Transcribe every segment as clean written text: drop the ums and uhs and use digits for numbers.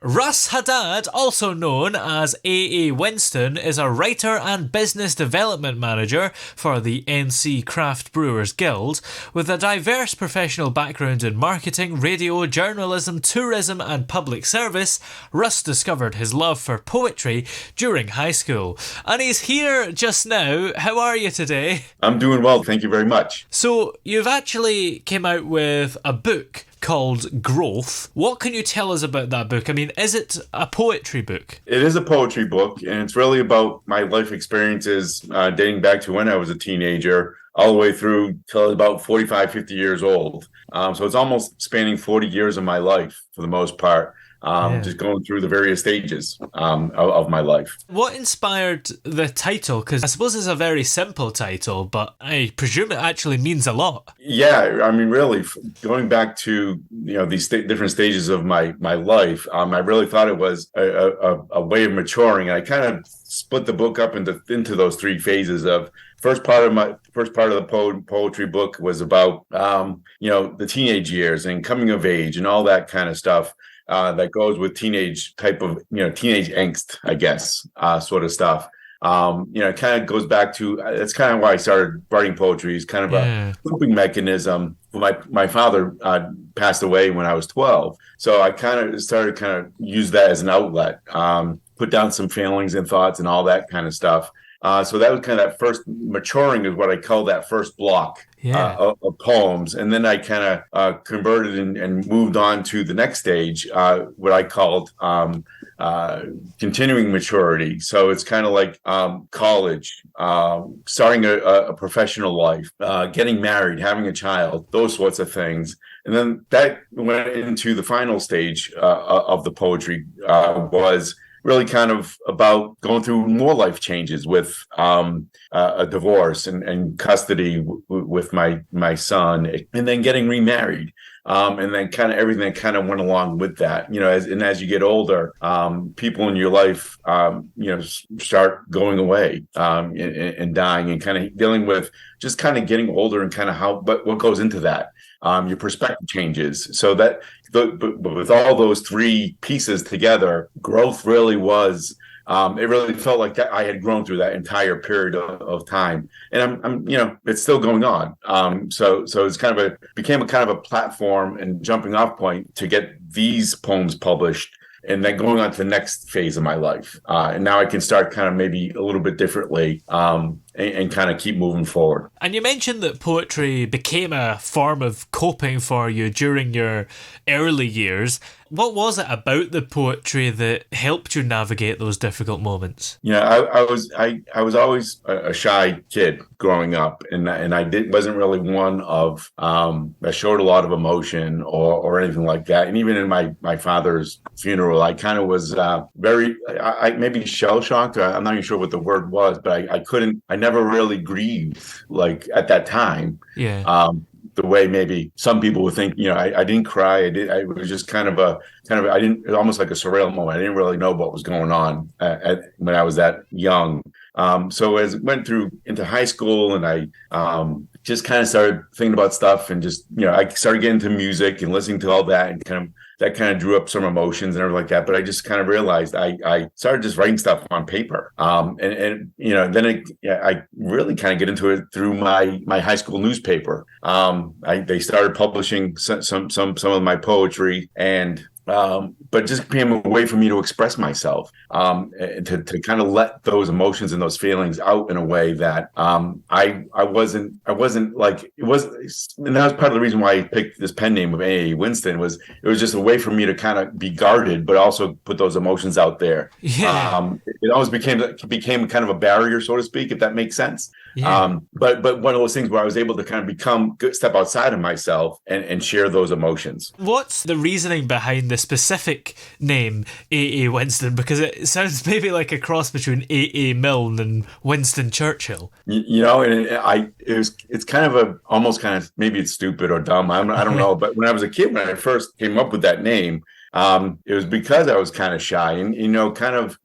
Russ Haddad, also known as A.A. Winston, is a writer and business development manager for the NC Craft Brewers Guild. With a diverse professional background in marketing, radio, journalism, tourism and public service, Russ discovered his love for poetry during high school. And he's here just now. How are you today? I'm doing well, thank you very much. So, you've actually came out with a book called Growth. What can you tell us about that book? I mean, is it a poetry book? It is a poetry book, and it's really about my life experiences dating back to when I was a teenager all the way through till about 45, 50 years old. So it's almost spanning 40 years of my life for the most part. Just going through the various stages of my life. What inspired the title? Because I suppose it's a very simple title, but I presume it actually means a lot. Yeah, I mean, really, going back to these different stages of my life, I really thought it was a way of maturing. I kind of split the book up into those three phases. Of first part of the poetry book was about the teenage years and coming of age and all that kind of stuff. That goes with teenage type of, teenage angst, I guess, sort of stuff. It kind of goes back to, that's kind of why I started writing poetry. It's kind of a coping mechanism. My father passed away when I was 12. So I kind of started use that as an outlet, put down some feelings and thoughts and all that kind of stuff. So that was kind of that first maturing is what I call that first block of poems. And then I kind of converted and moved on to the next stage, what I called continuing maturity. So it's kind of like college, starting a professional life, getting married, having a child, those sorts of things. And then that went into the final stage of the poetry, was really kind of about going through more life changes with a divorce and custody with my son, and then getting remarried. And then kind of everything that kind of went along with that, as you get older, people in your life, start going away and dying, and kind of dealing with just kind of getting older and kind of but what goes into that. Your perspective changes. So that, but with all those three pieces together, growth really was. It really felt like that I had grown through that entire period of time, and I'm it's still going on. So it's became a kind of a platform and jumping off point to get these poems published, and then going on to the next phase of my life. And now I can start kind of maybe a little bit differently, and kind of keep moving forward. And you mentioned that poetry became a form of coping for you during your early years. What was it about the poetry that helped you navigate those difficult moments? I was always a shy kid growing up, and I wasn't really one of that showed a lot of emotion or anything like that. And even in my father's funeral, I kind of was very maybe shell shocked. I'm not even sure what the word was, but I never really grieved like at that time. The way maybe some people would think, I didn't cry. I was just I didn't, almost like a surreal moment. I didn't really know what was going on when I was that young. So as it went through into high school, and I just kind of started thinking about stuff, and just, I started getting into music and listening to all that, and that kind of drew up some emotions and everything like that. But I just kind of realized I started just writing stuff on paper. Then I really kind of get into it through my high school newspaper. They started publishing some of my poetry, and but just became a way for me to express myself, to kind of let those emotions and those feelings out in a way that I wasn't like, it was, and that was part of the reason why I picked this pen name of A.A. Winston. It was just a way for me to kind of be guarded, but also put those emotions out there. It always became kind of a barrier, so to speak, if that makes sense. But one of those things where I was able to kind of step outside of myself and share those emotions. What's the reasoning behind the specific name A.A. Winston? Because it sounds maybe like a cross between A.A. Milne and Winston Churchill. It's kind of almost maybe it's stupid or dumb. I don't know. But when I was a kid, when I first came up with that name, It was because I was kind of shy, and kind of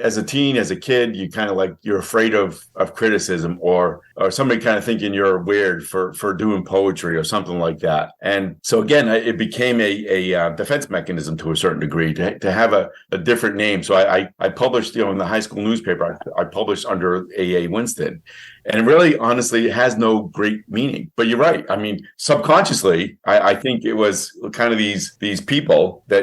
as a teen, as a kid, you kind of like you're afraid of criticism or somebody kind of thinking you're weird for doing poetry or something like that. And so again, it became a defense mechanism to a certain degree to have a different name. So I published in the high school newspaper. I published under A. Winston. And really, honestly, it has no great meaning. But you're right. I mean, subconsciously, I think it was kind of these people that,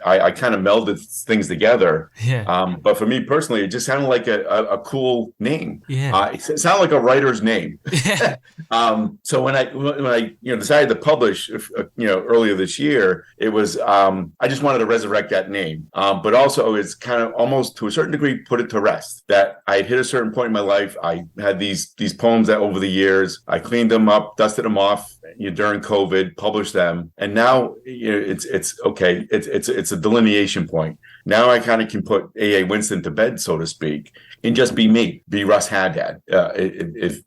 I kind of melded things together. Yeah. But for me personally, it just sounded like a cool name. Yeah. It sounded like a writer's name. Yeah. So when I decided to publish, earlier this year, it was I just wanted to resurrect that name. But also it's kind of almost to a certain degree put it to rest that I had hit a certain point in my life. I had these poems that over the years I cleaned them up, dusted them off during COVID, published them, and now it's okay. It's a delineation point. Now I kind of can put A. Winston to bed, so to speak, and just be me, be Russ Haddad.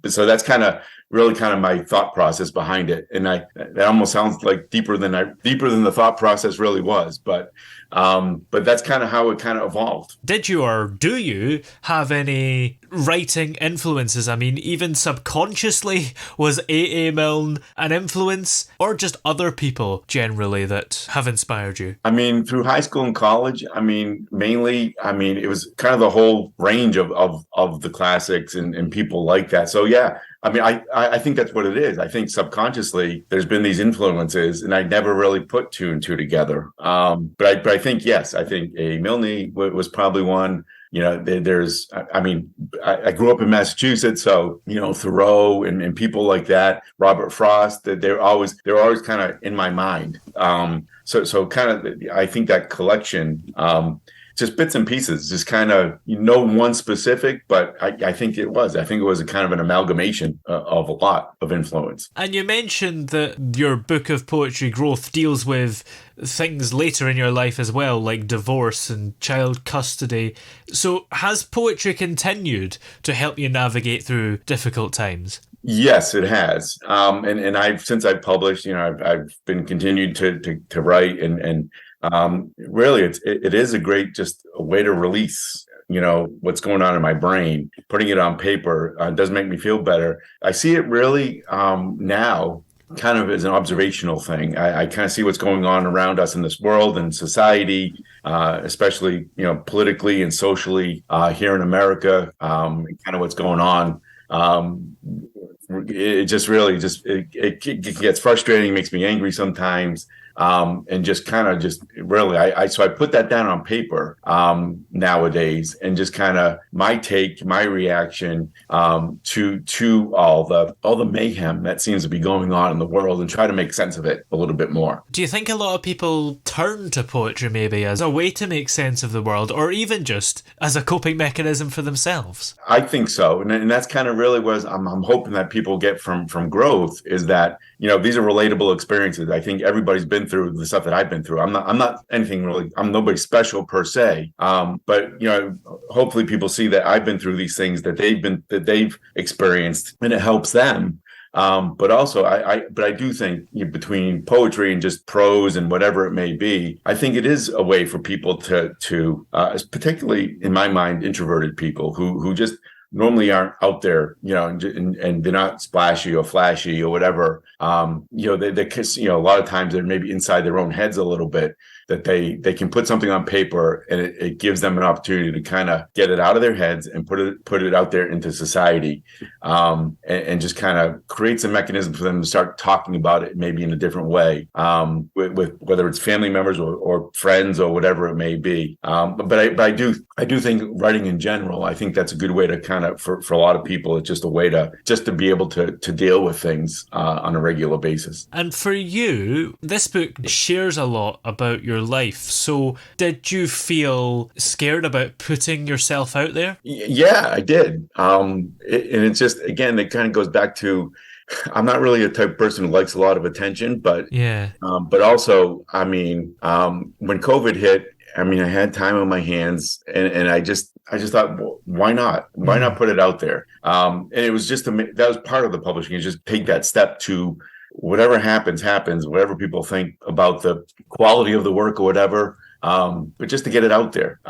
So that's kind of really kind of my thought process behind it, and that almost sounds like deeper than the thought process really was, but that's kind of how it kind of evolved. Did you or do you have any writing influences? I mean, even subconsciously, was A. Milne an influence, or just other people generally that have inspired you? I mean, through high school and college, mainly, it was kind of the whole range of the classics and people like that. So yeah, I think that's what it is. I think subconsciously there's been these influences, and I never really put two and two together. But I think, yes, I think A. Milne was probably one. There's, I grew up in Massachusetts, so, Thoreau and people like that, Robert Frost, they're always kind of in my mind. So kind of, I think that collection, just bits and pieces, just kind of, one specific, but I think it was a kind of an amalgamation of a lot of influence. And you mentioned that your book of poetry growth deals with things later in your life as well, like divorce and child custody. So has poetry continued to help you navigate through difficult times? Yes, it has. And since I've published, I've been continued to write and really it is a great just a way to release what's going on in my brain. Putting it on paper does make me feel better. I see it really now kind of as an observational thing. I kind of see what's going on around us in this world and society, especially politically and socially here in America, kind of what's going on. It just really it gets frustrating, makes me angry sometimes. And just kind of just really, so I put that down on paper nowadays, and just kind of my reaction to all the mayhem that seems to be going on in the world, and try to make sense of it a little bit more. Do you think a lot of people turn to poetry maybe as a way to make sense of the world, or even just as a coping mechanism for themselves? I think so, and that's kind of really what I'm hoping that people get from growth, is that these are relatable experiences. I think everybody's been through the stuff that I've been through. I'm not anything really. I'm nobody special per se. But hopefully people see that I've been through these things that they've experienced, and it helps them. But also, I do think between poetry and just prose and whatever it may be, I think it is a way for people to particularly in my mind, introverted people who just normally aren't out there, and they're not splashy or flashy or whatever. They a lot of times they're maybe inside their own heads a little bit, that they can put something on paper, and it gives them an opportunity to kind of get it out of their heads and put it out there into society, and just kind of creates a mechanism for them to start talking about it maybe in a different way, with whether it's family members or friends or whatever it may be. But I do think writing in general, I think that's a good way to kind of, for a lot of people, it's just a way to be able to deal with things on a regular basis. And for you, this book shares a lot about your life. So did you feel scared about putting yourself out there? Yeah, I did. And it's just, again, it kind of goes back to, I'm not really a type of person who likes a lot of attention, but yeah. But also, when COVID hit, I had time on my hands, and I just thought, well, why not? Why not put it out there? And it was just that was part of the publishing, is just take that step to whatever happens, happens, whatever people think about the quality of the work or whatever. But just to get it out there,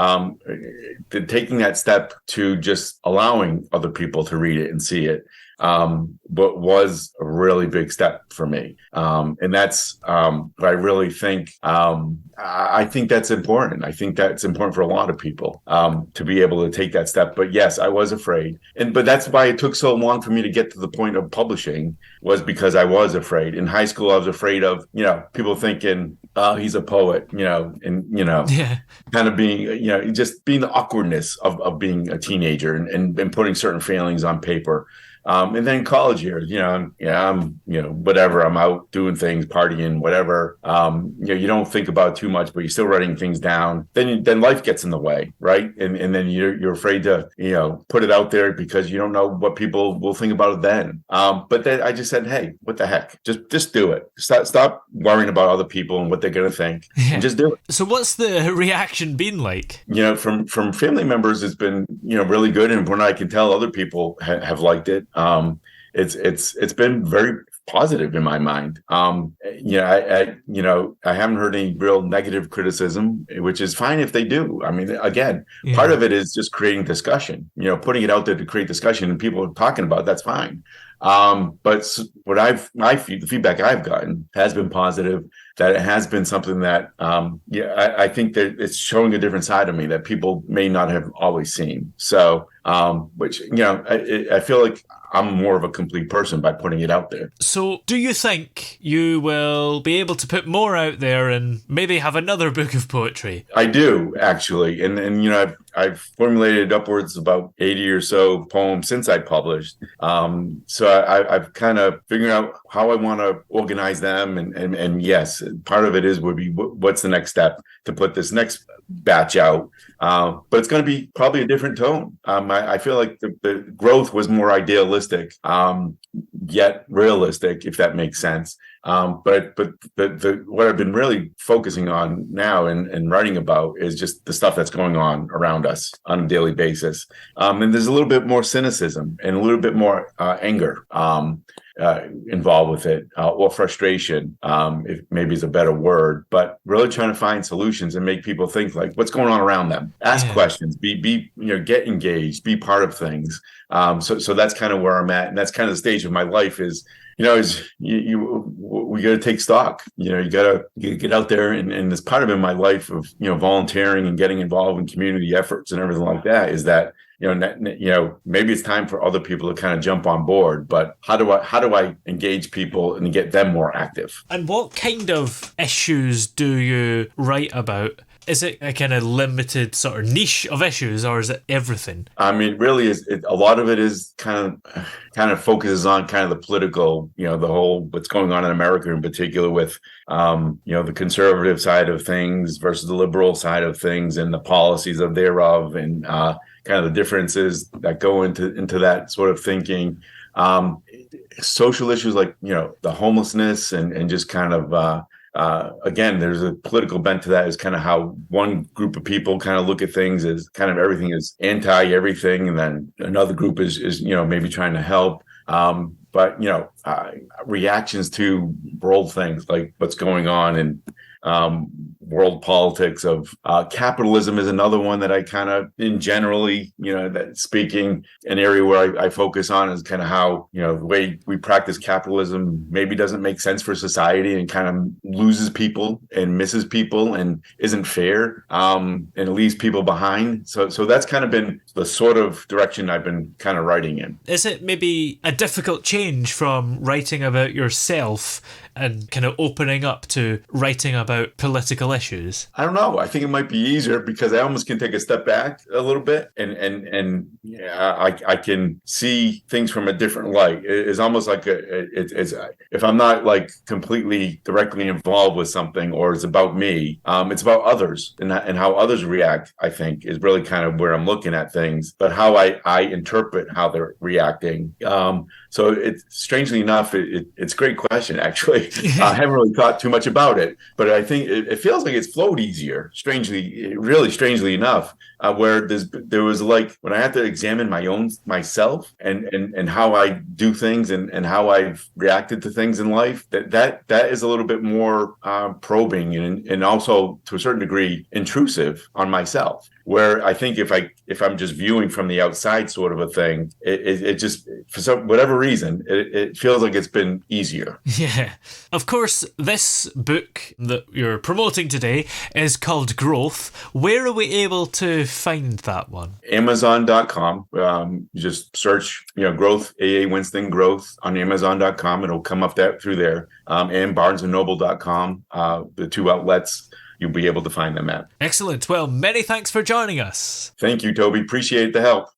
taking that step to just allowing other people to read it and see it, but was a really big step for me. And that's what I really think. I think that's important. I think that's important for a lot of people to be able to take that step. But yes, I was afraid, but that's why it took so long for me to get to the point of publishing, was because I was afraid. In high school, I was afraid of people thinking, "Oh, he's a poet," and Yeah. kind of being just being the awkwardness of being a teenager and putting certain feelings on paper. And then college years, I'm whatever, I'm out doing things, partying, whatever. You don't think about it too much, but you're still writing things down. Then life gets in the way, right? And then you're afraid to, put it out there because you don't know what people will think about it then. But then I just said, hey, what the heck? Just do it. Stop worrying about other people and what they're going to think, and just do it. So what's the reaction been like? From family members, it's been, really good. And when I can tell other people have liked it, it's been very positive in my mind. I haven't heard any real negative criticism, which is fine if they do. I mean, again, part of it is just creating discussion, putting it out there to create discussion, and people are talking about it, that's fine. But the feedback I've gotten has been positive, that it has been something that, I think that it's showing a different side of me that people may not have always seen. So, which, I feel like I'm more of a complete person by putting it out there. So do you think you will be able to put more out there and maybe have another book of poetry? I do, actually. And I've formulated upwards about 80 or so poems since I published. So I've kind of figured out how I want to organize them. And yes, part of it would be what's the next step to put this next batch out. But it's going to be probably a different tone. I feel like the growth was more idealistic, yet realistic, if that makes sense. But what I've been really focusing on now and writing about is just the stuff that's going on around us on a daily basis. And there's a little bit more cynicism and a little bit more anger involved with it, or frustration, if maybe is a better word, but really trying to find solutions and make people think, like, what's going on around them, ask questions, be get engaged, be part of things. So that's kind of where I'm at, and that's kind of the stage of my life is, we got to take stock. You got to get out there, and this part of my life of volunteering and getting involved in community efforts and everything like that is that maybe it's time for other people to kind of jump on board, but how do I engage people and get them more active? And what kind of issues do you write about? Is it a kind of limited sort of niche of issues, or is it everything? I mean, really, a lot of it is kind of focuses on kind of the political, the whole what's going on in America in particular with, the conservative side of things versus the liberal side of things and the policies of thereof, and kind of the differences that go into that sort of thinking. Social issues like, the homelessness and just kind of, again, there's a political bent to that, is kind of how one group of people kind of look at things as kind of everything is anti everything. And then another group is maybe trying to help. But, reactions to world things like what's going on in world politics of capitalism is another one that I kind of, in generally, that speaking, an area where I focus on is kind of how, the way we practice capitalism maybe doesn't make sense for society and kind of loses people and misses people and isn't fair, and it leaves people behind. So that's kind of been the sort of direction I've been kind of writing in. Is it maybe a difficult change from writing about yourself and kind of opening up to writing about political issues? I don't know. I think it might be easier because I almost can take a step back a little bit and I can see things from a different light. It's almost like it's if I'm not like completely directly involved with something or it's about me, it's about others and how others react, I think, is really kind of where I'm looking at things, but how I interpret how they're reacting. So it's strangely enough, it's a great question, actually. I haven't really thought too much about it, but I think it feels like it's flowed easier, really strangely enough. Where there was like when I had to examine myself and how I do things and how I've reacted to things in life, that is a little bit more probing and also to a certain degree intrusive on myself. Where I think if I'm just viewing from the outside sort of a thing, it just for whatever reason it feels like it's been easier. Yeah. Of course, this book that you're promoting today is called Growth. Where are we able to find that one? Amazon.com. You just search, Growth, A.A. Winston Growth on Amazon.com. It'll come up through there. And BarnesandNoble.com, the two outlets. You'll be able to find them at. Excellent. Well, many thanks for joining us. Thank you, Toby. Appreciate the help.